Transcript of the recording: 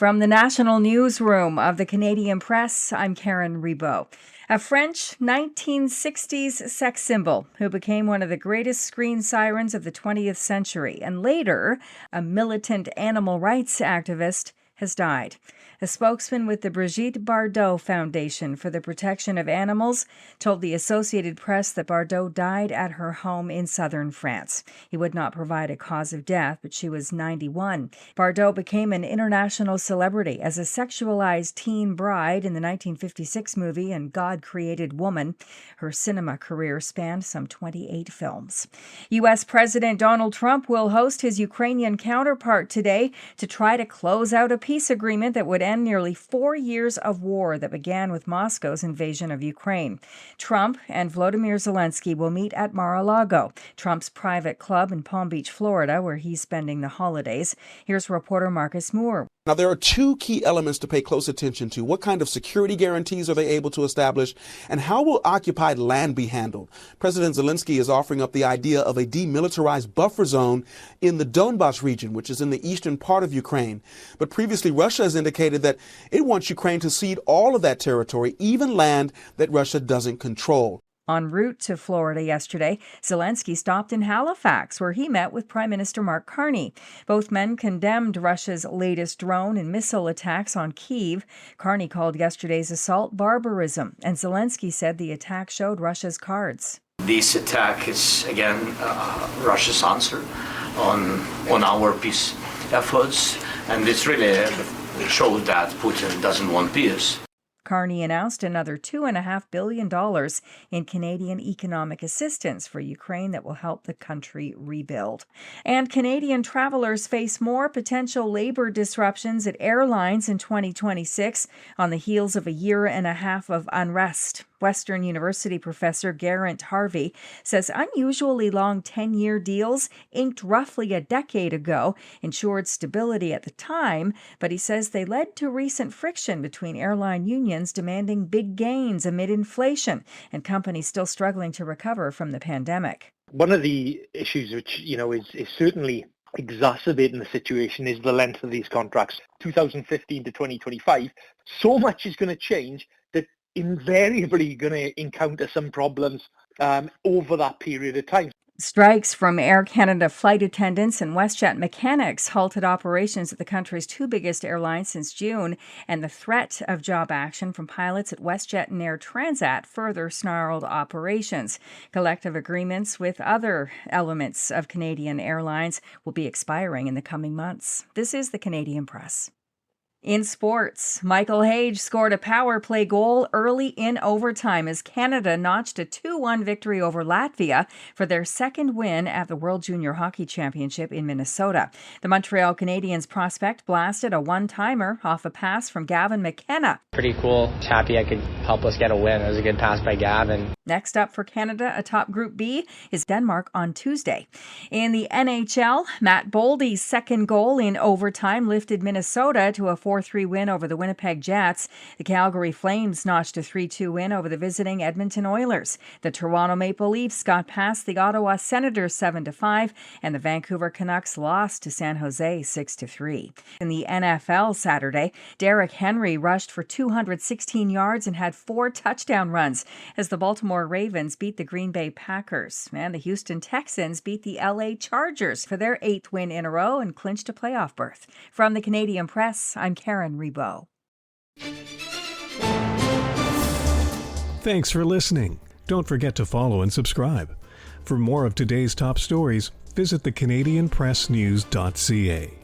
From the National Newsroom of the Canadian Press, I'm Karen Ribot. A French 1960s sex symbol who became one of the greatest screen sirens of the 20th century and later a militant animal rights activist has died. A spokesman with the Brigitte Bardot Foundation for the Protection of Animals told the Associated Press that Bardot died at her home in southern France. He would not provide a cause of death, but she was 91. Bardot became an international celebrity as a sexualized teen bride in the 1956 movie And God Created Woman. Her cinema career spanned some 28 films. U.S. President Donald Trump will host his Ukrainian counterpart today to try to close out a peace agreement that would end nearly 4 years of war that began with Moscow's invasion of Ukraine. Trump and Volodymyr Zelenskyy will meet at Mar-a-Lago, Trump's private club in Palm Beach, Florida, where he's spending the holidays. Here's reporter Marcus Moore. Now, there are two key elements to pay close attention to. What kind of security guarantees are they able to establish? And how will occupied land be handled? President Zelenskyy is offering up the idea of a demilitarized buffer zone in the Donbas region, which is in the eastern part of Ukraine. But previously, Russia has indicated that it wants Ukraine to cede all of that territory, even land that Russia doesn't control. En route to Florida yesterday, Zelenskyy stopped in Halifax, where he met with Prime Minister Mark Carney. Both men condemned Russia's latest drone and missile attacks on Kyiv. Carney called yesterday's assault barbarism, and Zelenskyy said the attack showed Russia's cards. This attack is, again, Russia's answer on our peace efforts, and it's really showed that Putin doesn't want peace. Carney announced another $2.5 billion in Canadian economic assistance for Ukraine that will help the country rebuild. And Canadian travelers face more potential labor disruptions at airlines in 2026 on the heels of a year and a half of unrest. Western University professor Geraint Harvey says unusually long 10-year deals inked roughly a decade ago ensured stability at the time, but he says they led to recent friction between airline unions demanding big gains amid inflation and companies still struggling to recover from the pandemic. One of the issues which, is certainly exacerbating the situation is the length of these contracts. 2015 to 2025, so much is going to change that invariably going to encounter some problems over that period of time. Strikes from Air Canada flight attendants and WestJet mechanics halted operations at the country's two biggest airlines since June, and the threat of job action from pilots at WestJet and Air Transat further snarled operations. Collective agreements with other elements of Canadian airlines will be expiring in the coming months. This is the Canadian Press. In sports, Michael Hage scored a power play goal early in overtime as Canada notched a 2-1 victory over Latvia for their second win at the World Junior Hockey Championship in Minnesota. The Montreal Canadiens prospect blasted a one-timer off a pass from Gavin McKenna. Pretty cool. Happy I could help us get a win. It was a good pass by Gavin. Next up for Canada, atop Group B, is Denmark on Tuesday. In the NHL, Matt Boldy's second goal in overtime lifted Minnesota to a 4-3 win over the Winnipeg Jets. The Calgary Flames notched a 3-2 win over the visiting Edmonton Oilers. The Toronto Maple Leafs got past the Ottawa Senators 7-5, and the Vancouver Canucks lost to San Jose 6-3. In the NFL Saturday, Derrick Henry rushed for 216 yards and had 4 touchdown runs as the Baltimore Ravens beat the Green Bay Packers, and the Houston Texans beat the LA Chargers for their 8th win in a row and clinched a playoff berth. From the Canadian Press, I'm Karen Ribot. Thanks for listening. Don't forget to follow and subscribe. For more of today's top stories, visit thecanadianpressnews.ca.